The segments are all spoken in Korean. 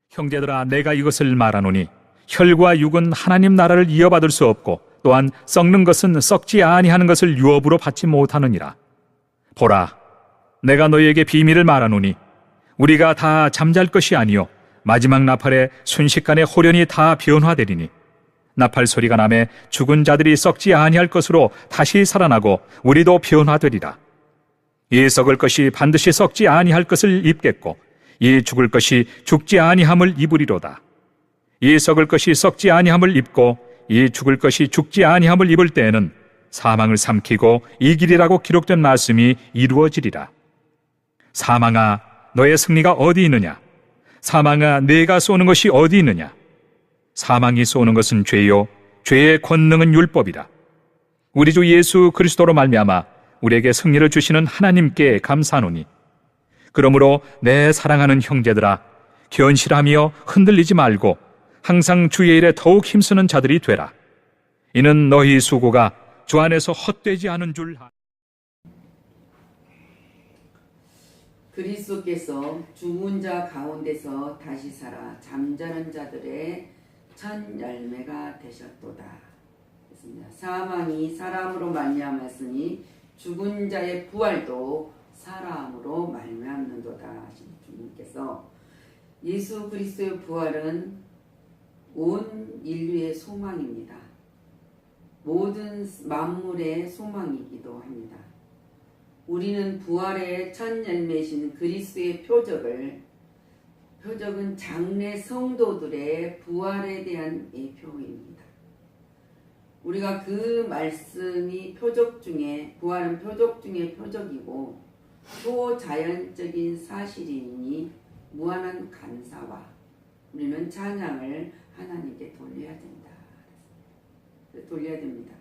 형제들아, 내가 이것을 말하노니 혈과 육은 하나님 나라를 이어받을 수 없고 또한 썩는 것은 썩지 아니하는 것을 유업으로 받지 못하느니라. 보라, 내가 너희에게 비밀을 말하노니 우리가 다 잠잘 것이 아니요 마지막 나팔에 순식간에 호련히 다 변화되리니 나팔 소리가 나매 죽은 자들이 썩지 아니할 것으로 다시 살아나고 우리도 변화되리라. 이 썩을 것이 반드시 썩지 아니할 것을 입겠고 이 죽을 것이 죽지 아니함을 입으리로다. 이 썩을 것이 썩지 아니함을 입고 이 죽을 것이 죽지 아니함을 입을 때에는 사망을 삼키고 이기리라고 기록된 말씀이 이루어지리라. 사망아, 너의 승리가 어디 있느냐? 사망아, 네가 쏘는 것이 어디 있느냐? 사망이 쏘는 것은 죄요, 죄의 권능은 율법이라. 우리 주 예수 그리스도로 말미암아 우리에게 승리를 주시는 하나님께 감사하노니, 그러므로 내 사랑하는 형제들아, 견실하며 흔들리지 말고 항상 주의 일에 더욱 힘쓰는 자들이 되라. 이는 너희 수고가 주 안에서 헛되지 않은 줄 아노라. 그리스도께서 죽은 자 가운데서 다시 살아 잠자는 자들의 첫 열매가 되셨도다. 그렇습니다. 사망이 사람으로 말미암았으니 죽은 자의 부활도 사람으로 말미암는도다 하신 주님께서, 예수 그리스도의 부활은 온 인류의 소망입니다. 모든 만물의 소망이기도 합니다. 우리는 부활의 첫 열매신 그리스도의 표적은 장래 성도들의 부활에 대한 예표입니다. 우리가 그 말씀이 표적 중에, 부활은 표적 중에 표적이고 초자연적인 사실이니 무한한 감사와 우리는 찬양을 하나님께 돌려야 됩니다.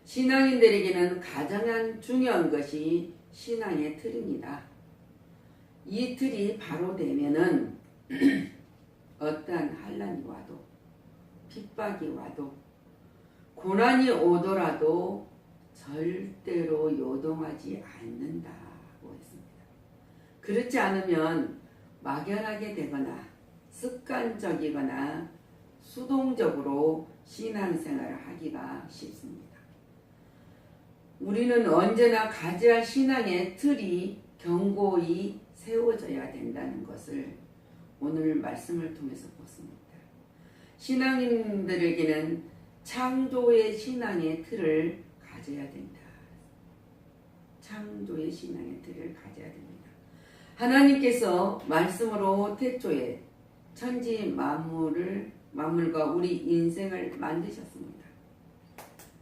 신앙인들에게는 가장 중요한 것이 신앙의 틀입니다. 이 틀이 바로 되면은 어떠한 환난이 와도, 핍박이 와도, 고난이 오더라도 절대로 요동하지 않는다고 했습니다. 그렇지 않으면 막연하게 되거나 습관적이거나 수동적으로 신앙생활을 하기가 쉽습니다. 우리는 언제나 가져야 할 신앙의 틀이 견고히 세워져야 된다는 것을 오늘 말씀을 통해서 보습니다. 신앙인들에게는 창조의 신앙의 틀을 가져야 된다. 창조의 신앙의 틀을 가져야 됩니다. 하나님께서 말씀으로 태초에 천지 만물과 우리 인생을 만드셨습니다.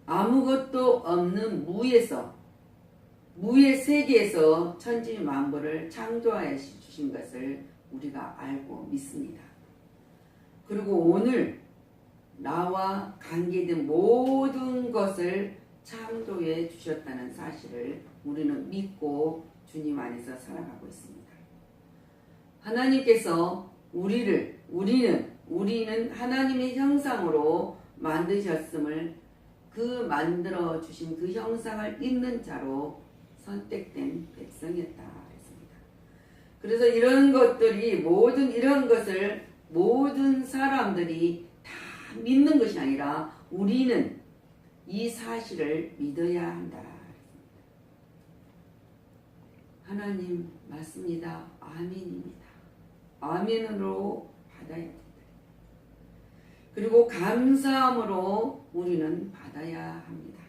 아무것도 없는 무의 세계에서 천지 만물을 창조하여 주신 것을 우리가 알고 믿습니다. 그리고 오늘 나와 관계된 모든 것을 창조해 주셨다는 사실을 우리는 믿고 주님 안에서 살아가고 있습니다. 하나님께서 우리는 하나님의 형상으로 만드셨음을, 그 만들어 주신 그 형상을 입는 자로 선택된 백성이었다 했습니다. 그래서 이런 것을 모든 사람들이 다 믿는 것이 아니라 우리는 이 사실을 믿어야 한다. 하나님 맞습니다. 아멘입니다. 아멘으로 받아야 된다. 그리고 감사함으로 우리는 받아야 합니다.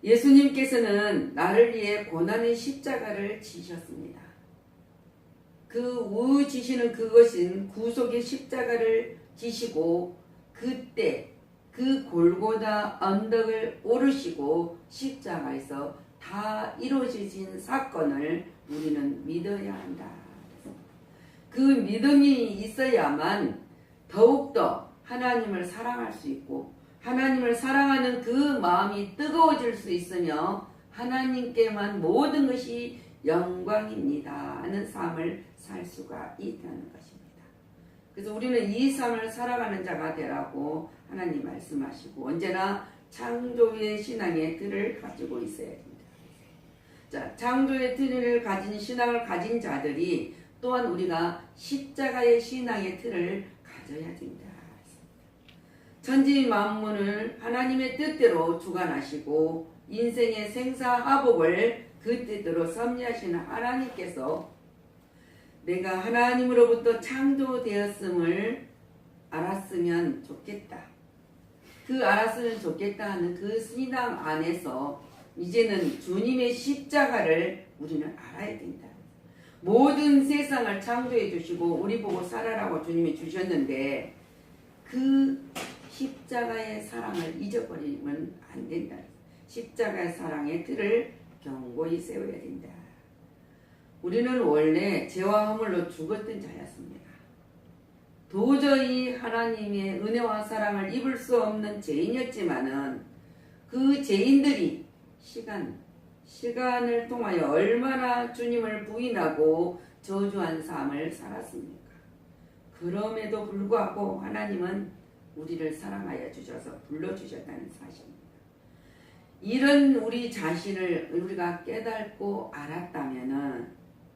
예수님께서는 나를 위해 고난의 십자가를 지셨습니다. 그 지시는 그것인 구속의 십자가를 지시고 그때 그 골고다 언덕을 오르시고 십자가에서 다 이루어진 사건을 우리는 믿어야 한다. 그 믿음이 있어야만 더욱더 하나님을 사랑할 수 있고 하나님을 사랑하는 그 마음이 뜨거워질 수 있으며 하나님께만 모든 것이 영광입니다 하는 삶을 살 수가 있다는 것입니다. 그래서 우리는 이 삶을 살아가는 자가 되라고 하나님 말씀하시고 언제나 창조의 신앙의 틀을 가지고 있어야 됩니다. 자, 창조의 틀을 가진 신앙을 가진 자들이 또한 우리가 십자가의 신앙의 틀을 가져야 된다. 천지 만물을 하나님의 뜻대로 주관하시고 인생의 생사화복을 그 뜻대로 섭리하시는 하나님께서 내가 하나님으로부터 창조되었음을 알았으면 좋겠다. 그 알았으면 좋겠다 하는 그 신앙 안에서 이제는 주님의 십자가를 우리는 알아야 된다. 모든 세상을 창조해 주시고 우리 보고 살아라고 주님이 주셨는데 그 십자가의 사랑을 잊어버리면 안 된다. 십자가의 사랑의 틀을 견고히 세워야 된다. 우리는 원래 죄와 허물로 죽었던 자였습니다. 도저히 하나님의 은혜와 사랑을 입을 수 없는 죄인이었지만은 그 죄인들이 시간을 통하여 얼마나 주님을 부인하고 저주한 삶을 살았습니까? 그럼에도 불구하고 하나님은 우리를 사랑하여 주셔서 불러주셨다는 사실입니다. 이런 우리 자신을 우리가 깨닫고 알았다면은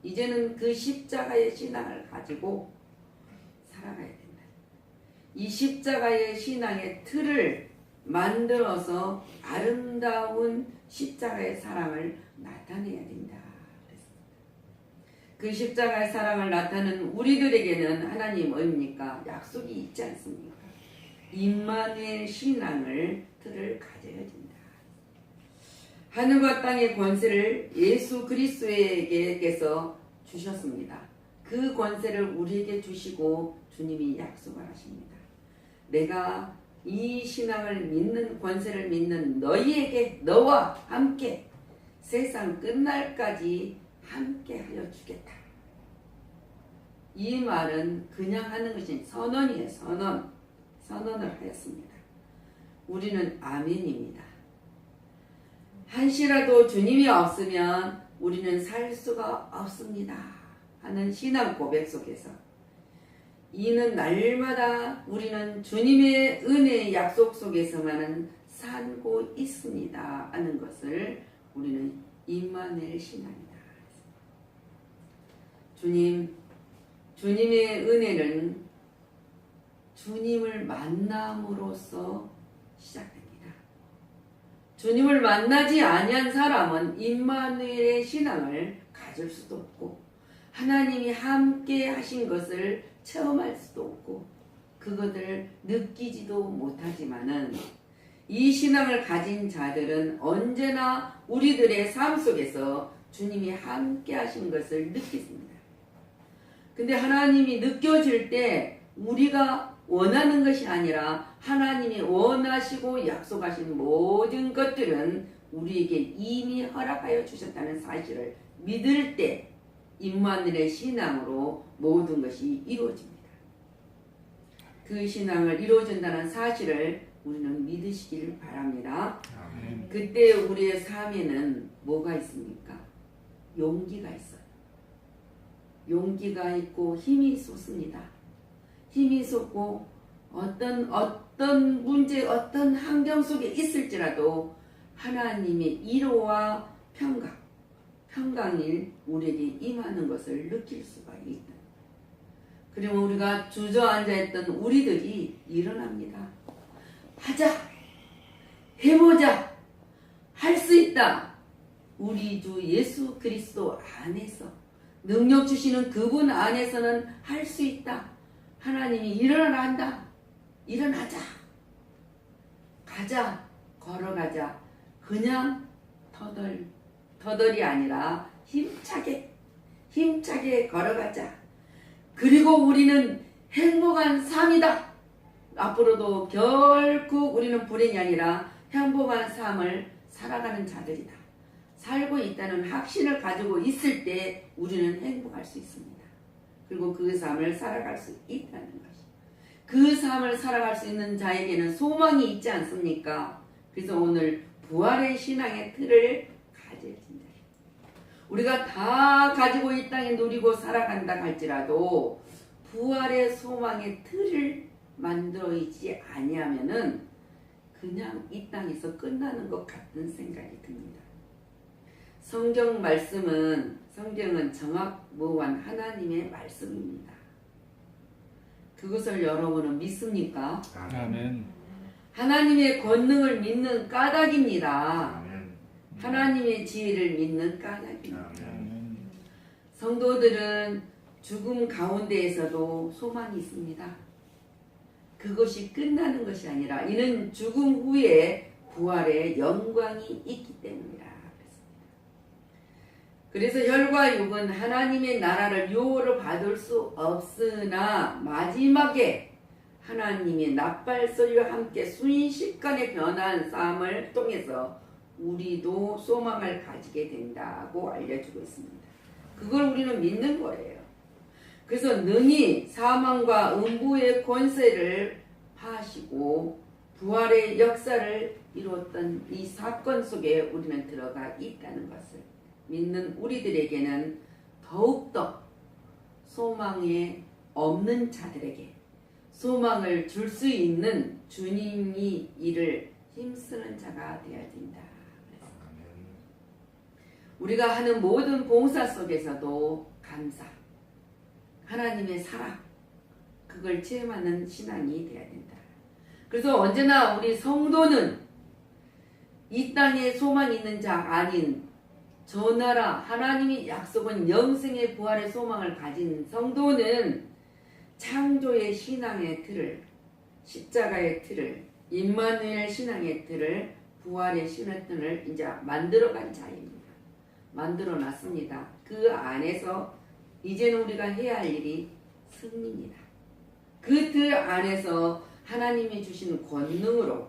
이제는 그 십자가의 신앙을 가지고 살아가야 된다. 이 십자가의 신앙의 틀을 만들어서 아름다운 십자가의 사랑을 나타내야 된다. 그 십자가의 사랑을 나타내는 우리들에게는 하나님 뭡니까? 약속이 있지 않습니까? 임마누엘 신앙을 틀을 가져야 된다. 하늘과 땅의 권세를 예수 그리스도에게서 주셨습니다. 그 권세를 우리에게 주시고 주님이 약속을 하십니다. 내가 이 신앙을 믿는 권세를 믿는 너희에게 너와 함께 세상 끝날까지 함께 하여 주겠다. 이 말은 그냥 하는 것이 선언이에요. 선언을 하였습니다. 우리는 아멘입니다. 한시라도 주님이 없으면 우리는 살 수가 없습니다. 하는 신앙 고백 속에서 이는 날마다 우리는 주님의 은혜의 약속 속에서만은 살고 있습니다. 하는 것을 우리는 임마누엘 신앙이다. 주님의 은혜는 주님을 만남으로써 시작됩니다. 주님을 만나지 아니한 사람은 임마누엘의 신앙을 가질 수도 없고 하나님이 함께 하신 것을 체험할 수도 없고 그것을 느끼지도 못하지만은 이 신앙을 가진 자들은 언제나 우리들의 삶 속에서 주님이 함께 하신 것을 느끼습니다. 근데 하나님이 느껴질 때 우리가 원하는 것이 아니라 하나님이 원하시고 약속하신 모든 것들은 우리에게 이미 허락하여 주셨다는 사실을 믿을 때 임마누엘의 신앙으로 모든 것이 이루어집니다. 그 신앙을 이루어진다는 사실을 우리는 믿으시길 바랍니다. 아멘. 그때 우리의 삶에는 뭐가 있습니까? 용기가 있어요. 용기가 있고 힘이 솟습니다. 힘이 솟고 어떤 문제, 어떤 환경 속에 있을지라도 하나님의 위로와 평강이 우리에게 임하는 것을 느낄 수가 있다. 그러면 우리가 주저앉아 있던 우리들이 일어납니다. 하자! 해보자! 할 수 있다! 우리 주 예수 그리스도 안에서 능력 주시는 그분 안에서는 할 수 있다. 하나님이 일어난다. 일어나자. 가자. 걸어가자. 그냥 터덜이 아니라 힘차게 걸어가자. 그리고 우리는 행복한 삶이다. 앞으로도 결코 우리는 불행이 아니라 행복한 삶을 살아가는 자들이다. 살고 있다는 확신을 가지고 있을 때 우리는 행복할 수 있습니다. 그리고 그 삶을 살아갈 수 있다는 것이. 그 삶을 살아갈 수 있는 자에게는 소망이 있지 않습니까? 그래서 오늘 부활의 신앙의 틀을 가져야 된다. 우리가 다 가지고 이 땅에 누리고 살아간다 할지라도 부활의 소망의 틀을 만들어 있지 아니하면은 그냥 이 땅에서 끝나는 것 같은 생각이 듭니다. 성경 말씀은 성경은 정확무한 하나님의 말씀입니다. 그것을 여러분은 믿습니까? 아멘. 하나님의 권능을 믿는 까닭입니다. 아멘. 하나님의 지혜를 믿는 까닭입니다. 아멘. 성도들은 죽음 가운데에서도 소망이 있습니다. 그것이 끝나는 것이 아니라 이는 죽음 후에 부활의 영광이 있기 때문이라. 그래서 혈과 육은 하나님의 나라를 유업으로 받을 수 없으나 마지막에 하나님의 납발소리와 함께 순식간에 변한 삶을 통해서 우리도 소망을 가지게 된다고 알려주고 있습니다. 그걸 우리는 믿는 거예요. 그래서 능히 사망과 음부의 권세를 파하시고 부활의 역사를 이루었던 이 사건 속에 우리는 들어가 있다는 것을 믿는 우리들에게는 더욱더 소망에 없는 자들에게 소망을 줄 수 있는 주님이 이를 힘쓰는 자가 되어야 된다. 우리가 하는 모든 봉사 속에서도 감사, 하나님의 사랑, 그걸 체험하는 신앙이 되어야 된다. 그래서 언제나 우리 성도는 이 땅에 소망이 있는 자 아닌 저 나라 하나님이 약속은 영생의 부활의 소망을 가진 성도는 창조의 신앙의 틀을, 십자가의 틀을, 임마누엘 신앙의 틀을, 부활의 신의 틀을 이제 만들어간 자입니다. 만들어 놨습니다. 그 안에서 이제는 우리가 해야 할 일이 승리입니다. 그 틀 안에서 하나님이 주신 권능으로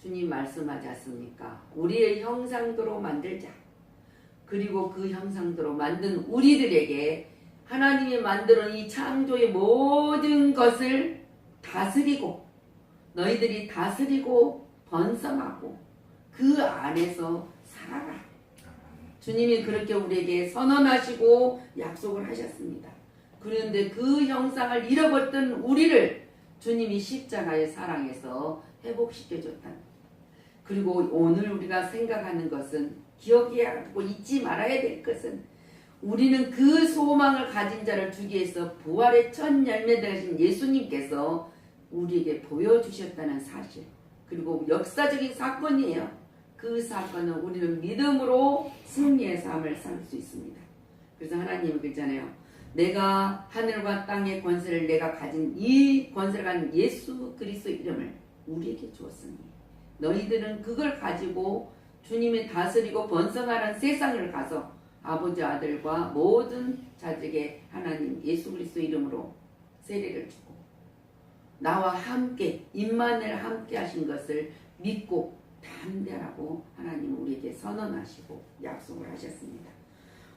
주님 말씀하지 않습니까? 우리의 형상대로 만들자. 그리고 그 형상대로 만든 우리들에게 하나님이 만들어 이 창조의 모든 것을 다스리고 너희들이 다스리고 번성하고 그 안에서 살아라. 주님이 그렇게 우리에게 선언하시고 약속을 하셨습니다. 그런데 그 형상을 잃어버렸던 우리를 주님이 십자가의 사랑에서 회복시켜줬다. 그리고 오늘 우리가 생각하는 것은 기억해야 하고 잊지 말아야 될 것은 우리는 그 소망을 가진 자를 주기 위해서 부활의 첫 열매 되신 예수님께서 우리에게 보여주셨다는 사실, 그리고 역사적인 사건이에요. 그 사건은 우리는 믿음으로 승리의 삶을 살 수 있습니다. 그래서 하나님은 그랬잖아요. 내가 하늘과 땅의 권세를 내가 가진 이 권세를 가진 예수 그리스도 이름을 우리에게 주었으니 너희들은 그걸 가지고 주님이 다스리고 번성하는 세상을 가서 아버지 아들과 모든 자들에게 하나님 예수 그리스도 이름으로 세례를 주고 나와 함께 임마누엘 함께 하신 것을 믿고 담대하라고 하나님 우리에게 선언하시고 약속을 하셨습니다.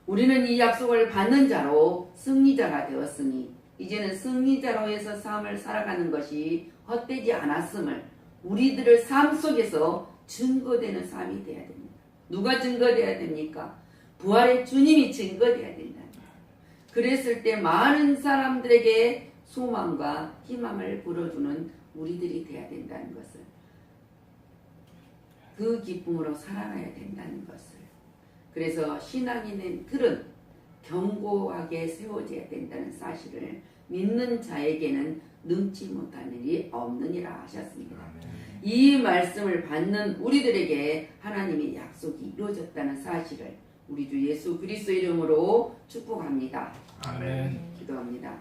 우리는 이 약속을 받는 자로 승리자가 되었으니 이제는 승리자로에서 삶을 살아가는 것이 헛되지 않았음을 우리들의 삶 속에서 증거되는 삶이 되어야 됩니다. 누가 증거되어야 됩니까? 부활의 주님이 증거되어야 된다. 그랬을 때 많은 사람들에게 소망과 희망을 불어주는 우리들이 되어야 된다는 것을, 그 기쁨으로 살아가야 된다는 것을. 그래서 신앙인의 틀은 견고하게 세워져야 된다는 사실을 믿는 자에게는 능치 못한 일이 없느니라 하셨습니다. 이 말씀을 받는 우리들에게 하나님의 약속이 이루어졌다는 사실을 우리 주 예수 그리스도 이름으로 축복합니다. 아멘. 기도합니다.